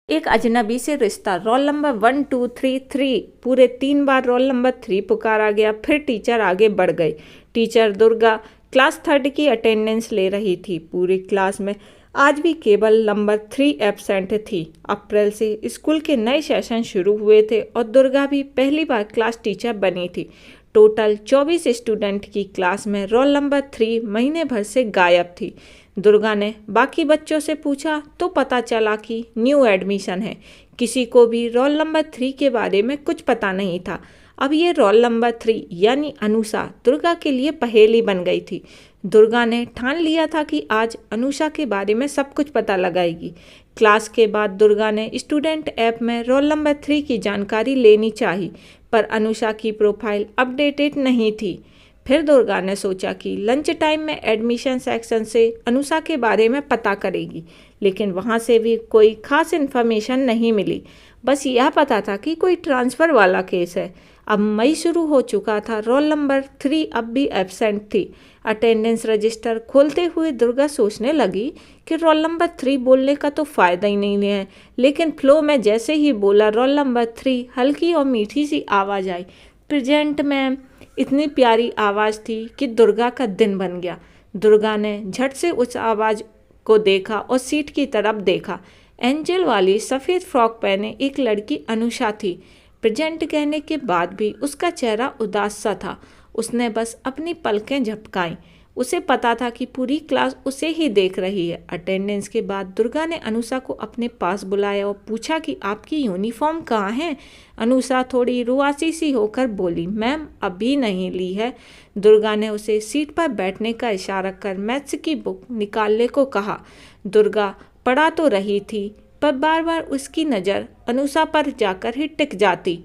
एक अजनबी से रिश्ता। Roll number 1 2 3 3। पूरे 3 बार रोल नंबर 3 पुकारा गया। फिर टीचर आगे बढ़ गई। टीचर दुर्गा क्लास 3rd की अटेंडेंस ले रही थी। पूरी क्लास में आज भी केवल नंबर 3 एब्सेंट थी। अप्रैल से स्कूल के नए सेशन शुरू हुए थे और दुर्गा भी पहली बार क्लास टीचर बनी थी। टोटल 24 स्टूडेंट की क्लास में रोल नंबर 3 महीने भर से गायब थी। दुर्गा ने बाकी बच्चों से पूछा तो पता चला कि न्यू एडमिशन है। किसी को भी रोल नंबर 3 के बारे में कुछ पता नहीं था। अब ये रोल नंबर 3 यानी अनुषा दुर्गा के लिए पहेली बन गई थी। दुर्गा ने ठान लिया था कि आज अनुषा के बारे में सब कुछ पता लगाएगी। क्लास के बाद दुर्गा ने स्टूडेंट ऐप में रोल नंबर 3 की जानकारी लेनी चाहिए, पर अनुषा की प्रोफाइल अपडेटेड नहीं थी। फिर दुर्गा ने सोचा कि लंच टाइम में एडमिशन सेक्शन से अनुषा के बारे में पता करेगी, लेकिन वहाँ से भी कोई खास इन्फॉर्मेशन नहीं मिली। बस यह पता था कि कोई ट्रांसफ़र वाला केस है। अब मई शुरू हो चुका था। रोल नंबर 3 अब भी एब्सेंट थी। अटेंडेंस रजिस्टर खोलते हुए दुर्गा सोचने लगी कि रोल नंबर 3 बोलने का तो फ़ायदा ही नहीं है, लेकिन फ्लो में जैसे ही बोला रोल नंबर 3, हल्की और मीठी सी आवाज़ आई, प्रेजेंट मैम। इतनी प्यारी आवाज़ थी कि दुर्गा का दिन बन गया। दुर्गा ने झट से उस आवाज़ को देखा और सीट की तरफ देखा। एंजल वाली सफ़ेद फ्रॉक पहने एक लड़की अनुषा थी। प्रेजेंट कहने के बाद भी उसका चेहरा उदास सा था। उसने बस अपनी पलकें झपकाईं। उसे पता था कि पूरी क्लास उसे ही देख रही है। अटेंडेंस के बाद दुर्गा ने अनुषा को अपने पास बुलाया और पूछा कि आपकी यूनिफॉर्म कहाँ है। अनुषा थोड़ी रुआसी सी होकर बोली, मैम अभी नहीं ली है। दुर्गा ने उसे सीट पर बैठने का इशारा कर मैथ्स की बुक निकालने को कहा। दुर्गा पढ़ा तो रही थी, पर बार बार उसकी नज़र अनुषा पर जाकर ही टिक जाती।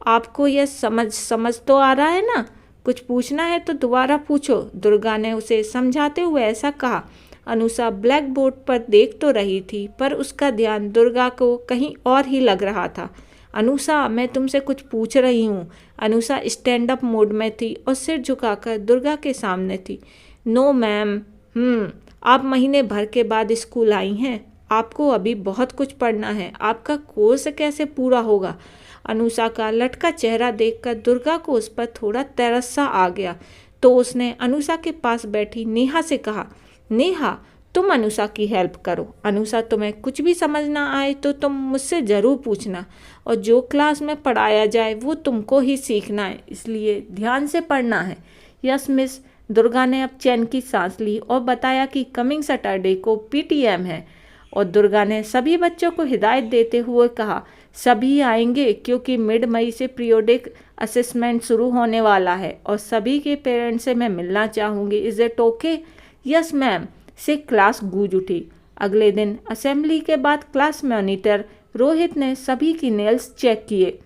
आपको यह समझ तो आ रहा है ना? कुछ पूछना है तो दोबारा पूछो। दुर्गा ने उसे समझाते हुए ऐसा कहा। अनुषा ब्लैक बोर्ड पर देख तो रही थी, पर उसका ध्यान दुर्गा को कहीं और ही लग रहा था। अनुषा, मैं तुमसे कुछ पूछ रही हूँ। अनुषा स्टैंड अप मोड में थी और सिर झुकाकर दुर्गा के सामने थी। No ma'am. आप महीने भर के बाद स्कूल आई हैं। आपको अभी बहुत कुछ पढ़ना है। आपका कोर्स कैसे पूरा होगा? अनुषा का लटका चेहरा देखकर दुर्गा को उस पर थोड़ा तरस सा आ गया, तो उसने अनुषा के पास बैठी नेहा से कहा, नेहा तुम अनुषा की हेल्प करो। अनुषा, तुम्हें कुछ भी समझ ना आए तो तुम मुझसे ज़रूर पूछना, और जो क्लास में पढ़ाया जाए वो तुमको ही सीखना है, इसलिए ध्यान से पढ़ना है। Yes miss. दुर्गा ने अब चैन की सांस ली और बताया कि कमिंग सैटरडे को पीटीएम है। और दुर्गा ने सभी बच्चों को हिदायत देते हुए कहा, सभी आएंगे क्योंकि मिड मई से पीरियोडिक असेसमेंट शुरू होने वाला है और सभी के पेरेंट्स से मैं मिलना चाहूँगी। Is it okay? Yes ma'am से क्लास गूंज उठी। अगले दिन असेंबली के बाद क्लास मॉनिटर रोहित ने सभी की नेल्स चेक किए।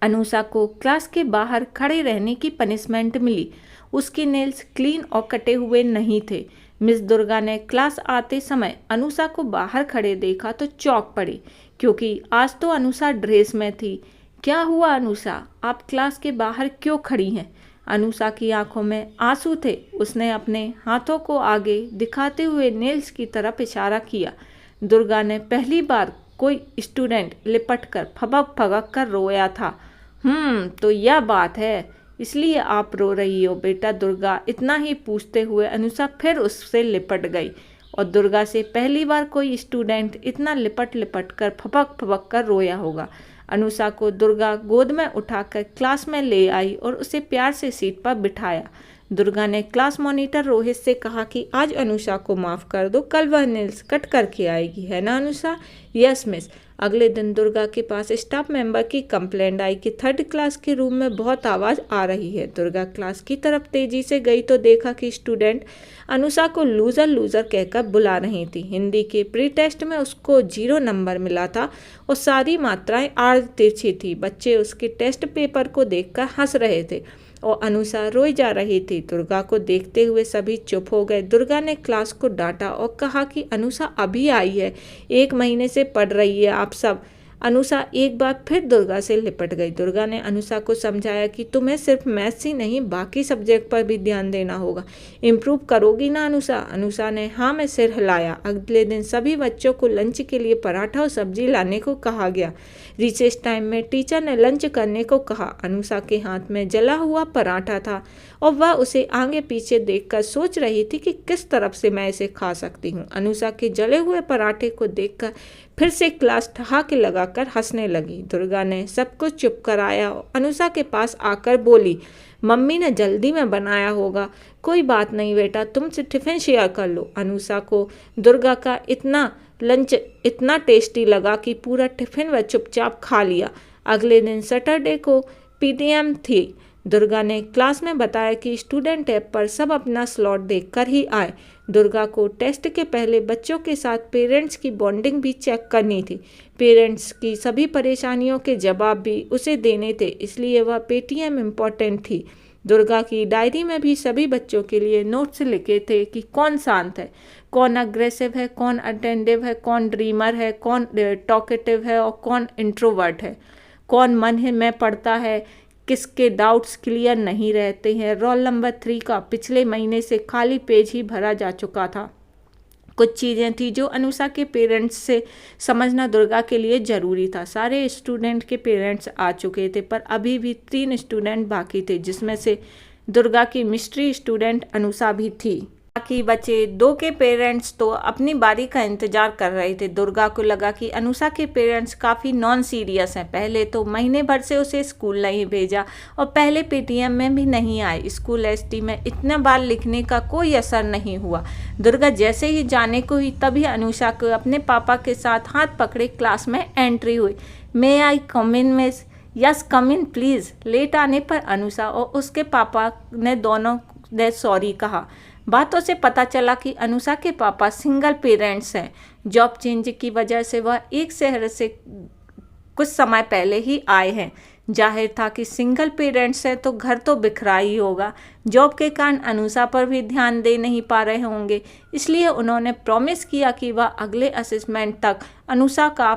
अनुषा को क्लास के बाहर खड़े रहने की पनिशमेंट मिली। उसके नेल्स क्लीन और कटे हुए नहीं थे। मिस दुर्गा ने क्लास आते समय अनुषा को बाहर खड़े देखा तो चौंक पड़ी, क्योंकि आज तो अनुषा ड्रेस में थी। क्या हुआ अनुषा, आप क्लास के बाहर क्यों खड़ी हैं? अनुषा की आंखों में आंसू थे। उसने अपने हाथों को आगे दिखाते हुए नेल्स की तरफ इशारा किया। दुर्गा ने पहली बार कोई स्टूडेंट लिपट कर फबक फबक कर रोया था। तो यह बात है, इसलिए आप रो रही हो बेटा दुर्गा। इतना ही पूछते हुए अनुषा फिर उससे लिपट गई, और दुर्गा से पहली बार कोई स्टूडेंट इतना लिपट लिपट कर फपक फपक कर रोया होगा। अनुषा को दुर्गा गोद में उठाकर क्लास में ले आई और उसे प्यार से सीट पर बिठाया। दुर्गा ने क्लास मॉनिटर रोहित से कहा कि आज अनुषा को माफ़ कर दो, कल वह नेल्स कट करके आएगी, है ना अनुषा? Yes miss. अगले दिन दुर्गा के पास स्टाफ मेंबर की कंप्लेंट आई कि 3rd क्लास के रूम में बहुत आवाज़ आ रही है। दुर्गा क्लास की तरफ तेजी से गई तो देखा कि स्टूडेंट अनुषा को लूज़र लूज़र कहकर बुला रही थी। हिंदी के प्री टेस्ट में उसको 0 नंबर मिला था और सारी मात्राएं आड़ तिरछी थी। बच्चे उसके टेस्ट पेपर को देखकर हंस रहे थे और अनुषा रोई जा रही थी। दुर्गा को देखते हुए सभी चुप हो गए। दुर्गा ने क्लास को डांटा और कहा कि अनुषा अभी आई है, 1 महीने से पढ़ रही है। आप सब अनुषा एक बार फिर दुर्गा से लिपट गई। दुर्गा ने अनुषा को समझाया कि तुम्हें सिर्फ मैथ्स ही नहीं बाकी सब्जेक्ट पर भी ध्यान देना होगा। इम्प्रूव करोगी ना अनुषा? अनुषा ने हाँ में सिर हिलाया। अगले दिन सभी बच्चों को लंच के लिए पराठा और सब्जी लाने को कहा गया। रिसेस टाइम में टीचर ने लंच करने को कहा। अनुषा के हाथ में जला हुआ पराठा था और वह उसे आगे पीछे देखकर सोच रही थी कि किस तरफ से मैं इसे खा सकती हूँ। अनुषा के जले हुए पराठे को देखकर फिर से क्लास ठहाके लगाकर हंसने लगी। दुर्गा ने सब कुछ चुप कराया और अनुषा के पास आकर बोली, मम्मी ने जल्दी में बनाया होगा, कोई बात नहीं बेटा, तुमसे टिफिन शेयर कर लो। अनुषा को दुर्गा का लंच इतना टेस्टी लगा कि पूरा टिफिन वह चुपचाप खा लिया। अगले दिन सैटरडे को पीटीएम थी। दुर्गा ने क्लास में बताया कि स्टूडेंट ऐप पर सब अपना स्लॉट देखकर ही आए। दुर्गा को टेस्ट के पहले बच्चों के साथ पेरेंट्स की बॉन्डिंग भी चेक करनी थी। पेरेंट्स की सभी परेशानियों के जवाब भी उसे देने थे, इसलिए वह पेटीएम इम्पॉर्टेंट थी। दुर्गा की डायरी में भी सभी बच्चों के लिए नोट्स लिखे थे कि कौन शांत है, कौन अग्रेसिव है, कौन अटेंटिव है, कौन ड्रीमर है, कौन टॉकेटिव है और कौन इंट्रोवर्ट है, कौन मन में पढ़ता है, किसके डाउट्स क्लियर नहीं रहते हैं। रोल नंबर 3 का पिछले महीने से खाली पेज ही भरा जा चुका था। कुछ चीज़ें थी जो अनुषा के पेरेंट्स से समझना दुर्गा के लिए ज़रूरी था। सारे स्टूडेंट के पेरेंट्स आ चुके थे, पर अभी भी 3 स्टूडेंट बाकी थे, जिसमें से दुर्गा की मिस्ट्री स्टूडेंट अनुषा भी थी। बाकी बचे 2 के पेरेंट्स तो अपनी बारी का इंतजार कर रहे थे। दुर्गा को लगा कि अनुषा के पेरेंट्स काफ़ी नॉन सीरियस हैं। पहले तो महीने भर से उसे स्कूल नहीं भेजा और पहले पेटीएम में भी नहीं आए। स्कूल एसटी में इतना बार लिखने का कोई असर नहीं हुआ। दुर्गा जैसे ही जाने को ही तभी अनुषा को अपने पापा के साथ हाथ पकड़े क्लास में एंट्री हुई। May I come in miss? Yes come in please. Late आने पर अनुषा और उसके पापा ने दोनों ने सॉरी कहा। बातों से पता चला कि अनुषा के पापा सिंगल पेरेंट्स हैं। जॉब चेंज की वजह से वह एक शहर से कुछ समय पहले ही आए हैं। जाहिर था कि सिंगल पेरेंट्स हैं तो घर तो बिखरा ही होगा। जॉब के कारण अनुषा पर भी ध्यान दे नहीं पा रहे होंगे, इसलिए उन्होंने प्रॉमिस किया कि वह अगले असेसमेंट तक अनुषा का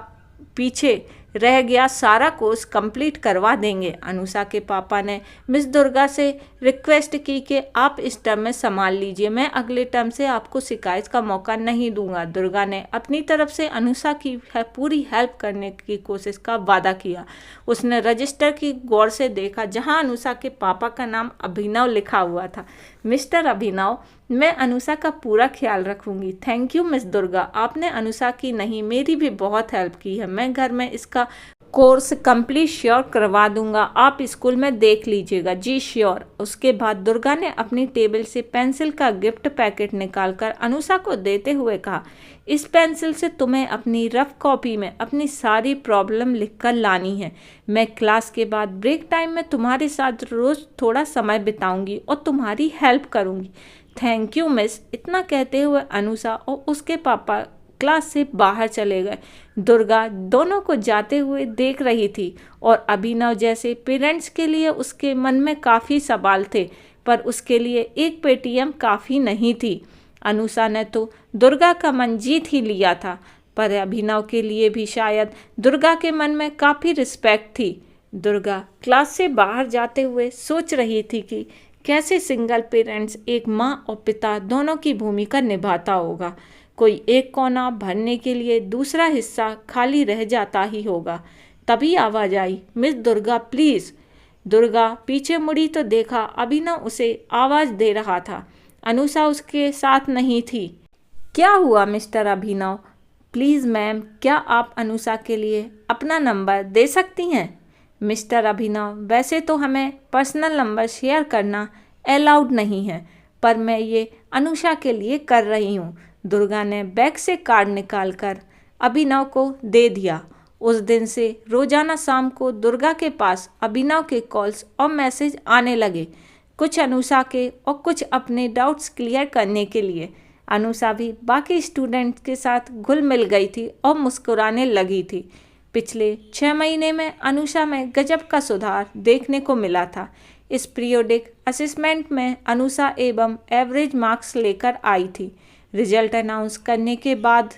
पीछे रह गया सारा कोर्स कंप्लीट करवा देंगे। अनुषा के पापा ने मिस दुर्गा से रिक्वेस्ट की कि आप इस टर्म में संभाल लीजिए, मैं अगले टर्म से आपको शिकायत का मौका नहीं दूंगा। दुर्गा ने अपनी तरफ से अनुषा की पूरी हेल्प करने की कोशिश का वादा किया। उसने रजिस्टर की गौर से देखा जहां अनुषा के पापा का नाम अभिनव लिखा हुआ था। मिस्टर अभिनव, मैं अनुषा का पूरा ख्याल रखूंगी। थैंक यू मिस दुर्गा, आपने अनुषा की नहीं मेरी भी बहुत हेल्प की है। मैं घर में इसका कोर्स कंप्लीट श्योर करवा दूंगा, आप स्कूल में देख लीजिएगा। जी श्योर। उसके बाद दुर्गा ने अपनी टेबल से पेंसिल का गिफ्ट पैकेट निकालकर अनुषा को देते हुए कहा, इस पेंसिल से तुम्हें अपनी रफ कॉपी में अपनी सारी प्रॉब्लम लिखकर लानी है। मैं क्लास के बाद ब्रेक टाइम में तुम्हारे साथ रोज़ थोड़ा समय बिताऊंगी और तुम्हारी हेल्प करूंगी। Thank you miss. इतना कहते हुए अनुषा और उसके पापा क्लास से बाहर चले गए। दुर्गा दोनों को जाते हुए देख रही थी और अभिनव जैसे पेरेंट्स के लिए उसके मन में काफ़ी सवाल थे, पर उसके लिए एक पेटीएम काफ़ी नहीं थी। अनुषा ने तो दुर्गा का मन जीत ही लिया था, पर अभिनव के लिए भी शायद दुर्गा के मन में काफ़ी रिस्पेक्ट थी। दुर्गा क्लास से बाहर जाते हुए सोच रही थी कि कैसे सिंगल पेरेंट्स एक माँ और पिता दोनों की भूमिका निभाता होगा। कोई एक कोना भरने के लिए दूसरा हिस्सा खाली रह जाता ही होगा। तभी आवाज़ आई, मिस दुर्गा प्लीज़। दुर्गा पीछे मुड़ी तो देखा अभिनव उसे आवाज़ दे रहा था। अनुषा उसके साथ नहीं थी। क्या हुआ मिस्टर अभिनव? प्लीज़ मैम, क्या आप अनुषा के लिए अपना नंबर दे सकती हैं? मिस्टर अभिनव, वैसे तो हमें पर्सनल नंबर शेयर करना अलाउड नहीं है, पर मैं ये अनुषा के लिए कर रही हूँ। दुर्गा ने बैग से कार्ड निकालकर अभिनव को दे दिया। उस दिन से रोजाना शाम को दुर्गा के पास अभिनव के कॉल्स और मैसेज आने लगे, कुछ अनुषा के और कुछ अपने डाउट्स क्लियर करने के लिए। अनुषा भी बाकी स्टूडेंट्स के साथ घुल मिल गई थी और मुस्कुराने लगी थी। पिछले 6 महीने में अनुषा में गजब का सुधार देखने को मिला था। इस पीरियोडिक असेसमेंट में अनुषा एवं एवरेज मार्क्स लेकर आई थी। रिजल्ट अनाउंस करने के बाद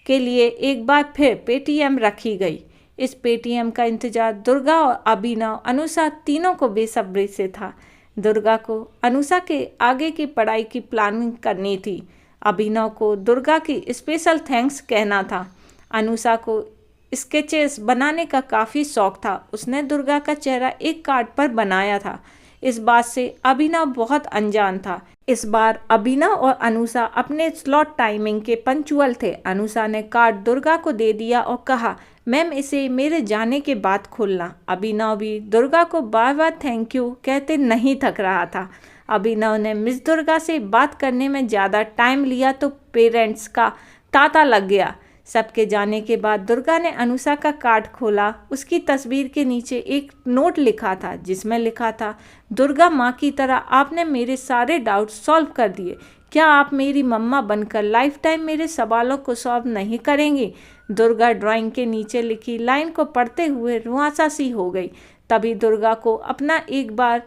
के लिए एक बार फिर पेटीएम रखी गई। इस पेटीएम का इंतजार दुर्गा और अभिनव, अनुषा तीनों को बेसब्री से था। दुर्गा को अनुषा के आगे की पढ़ाई की प्लानिंग करनी थी। अभिनव को दुर्गा की स्पेशल थैंक्स कहना था। अनुषा को स्केचेस बनाने का काफ़ी शौक था। उसने दुर्गा का चेहरा एक कार्ड पर बनाया था। इस बात से अभिनव बहुत अनजान था। इस बार अभिनव और अनुषा अपने स्लॉट टाइमिंग के पंचुअल थे। अनुषा ने कार्ड दुर्गा को दे दिया और कहा, मैम इसे मेरे जाने के बाद खोलना। अभिनव भी दुर्गा को बार बार थैंक यू कहते नहीं थक रहा था। अभिनव ने मिस दुर्गा से बात करने में ज़्यादा टाइम लिया तो पेरेंट्स का तांता लग गया। सबके जाने के बाद दुर्गा ने अनुषा का कार्ड खोला। उसकी तस्वीर के नीचे एक नोट लिखा था जिसमें लिखा था, दुर्गा माँ की तरह आपने मेरे सारे डाउट सॉल्व कर दिए। क्या आप मेरी मम्मा बनकर लाइफ टाइम मेरे सवालों को सॉल्व नहीं करेंगी? दुर्गा ड्राइंग के नीचे लिखी लाइन को पढ़ते हुए रुआंसा सी हो गई। तभी दुर्गा को अपना एक बार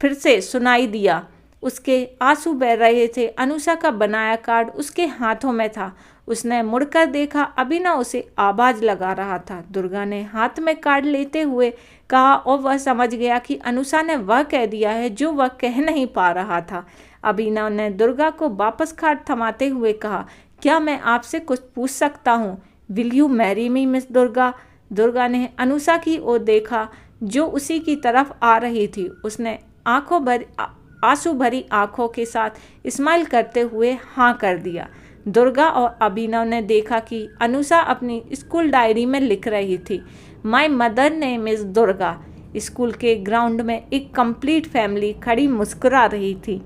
फिर से सुनाई दिया। उसके आंसू बह रहे थे। अनुषा का बनाया कार्ड उसके हाथों में था। उसने मुड़कर देखा, अभिनव उसे आवाज लगा रहा था। दुर्गा ने हाथ में कार्ड लेते हुए कहा और वह समझ गया कि अनुषा ने वह कह दिया है जो वह कह नहीं पा रहा था। अभिनव ने दुर्गा को वापस कार्ड थमाते हुए कहा, क्या मैं आपसे कुछ पूछ सकता हूँ? Will you marry me miss Durga? Durga ने अनुषा की ओर देखा जो उसी की तरफ आ रही थी। उसने आंसू भरी आंखों के साथ स्माइल करते हुए हाँ कर दिया। दुर्गा और अभिनव ने देखा कि अनुषा अपनी स्कूल डायरी में लिख रही थी, my mother name is Durga. School के ग्राउंड में एक कंप्लीट फैमिली खड़ी मुस्कुरा रही थी।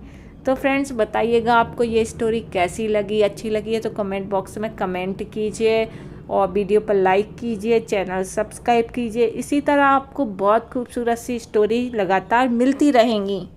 तो फ्रेंड्स बताइएगा आपको ये स्टोरी कैसी लगी। अच्छी लगी है तो कमेंट बॉक्स में कमेंट कीजिए और वीडियो पर लाइक कीजिए, चैनल सब्सक्राइब कीजिए। इसी तरह आपको बहुत खूबसूरत सी स्टोरी लगातार मिलती रहेंगी।